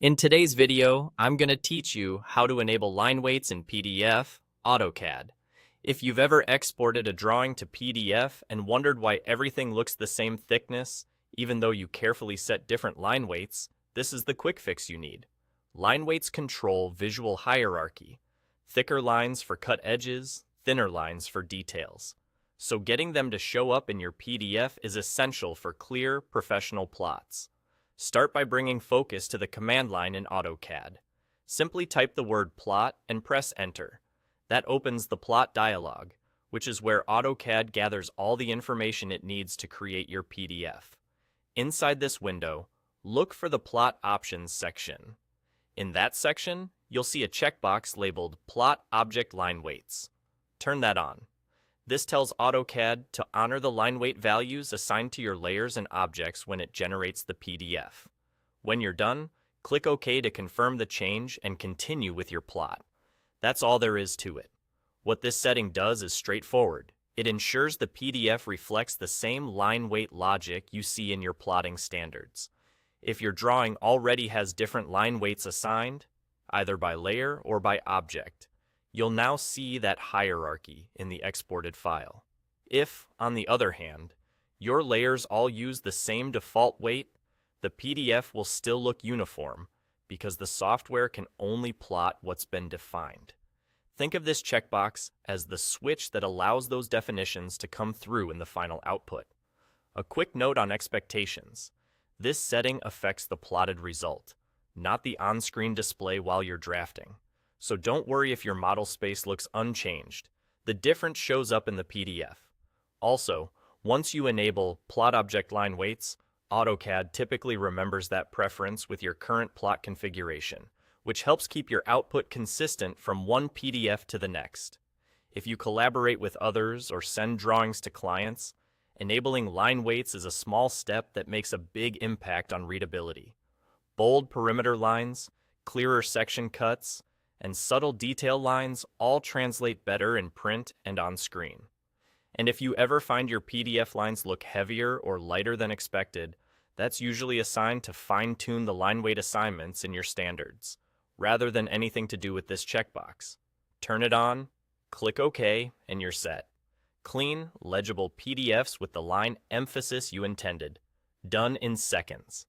In today's video, I'm going to teach you how to enable line weights in PDF, AutoCAD. If you've ever exported a drawing to PDF and wondered why everything looks the same thickness, even though you carefully set different line weights, this is the quick fix you need. Line weights control visual hierarchy, thicker lines for cut edges, thinner lines for details. So getting them to show up in your PDF is essential for clear, professional plots. Start by bringing focus to the command line in AutoCAD. Simply type the word plot and press enter. That opens the plot dialog, which is where AutoCAD gathers all the information it needs to create your PDF. Inside this window, look for the Plot Options section. In that section, you'll see a checkbox labeled Plot Object Line Weights. Turn that on. This tells AutoCAD to honor the line weight values assigned to your layers and objects when it generates the PDF. When you're done, click OK to confirm the change and continue with your plot. That's all there is to it. What this setting does is straightforward. It ensures the PDF reflects the same line weight logic you see in your plotting standards. If your drawing already has different line weights assigned, either by layer or by object, you'll now see that hierarchy in the exported file. If, on the other hand, your layers all use the same default weight, the PDF will still look uniform because the software can only plot what's been defined. Think of this checkbox as the switch that allows those definitions to come through in the final output. A quick note on expectations. This setting affects the plotted result, not the on-screen display while you're drafting. So don't worry if your model space looks unchanged. The difference shows up in the PDF. Also, once you enable Plot Object Line Weights, AutoCAD typically remembers that preference with your current plot configuration, which helps keep your output consistent from one PDF to the next. If you collaborate with others or send drawings to clients, enabling line weights is a small step that makes a big impact on readability. Bold perimeter lines, clearer section cuts, and subtle detail lines all translate better in print and on screen. And if you ever find your PDF lines look heavier or lighter than expected, that's usually a sign to fine-tune the line weight assignments in your standards, rather than anything to do with this checkbox. Turn it on, click OK, and you're set. Clean, legible PDFs with the line emphasis you intended. Done in seconds.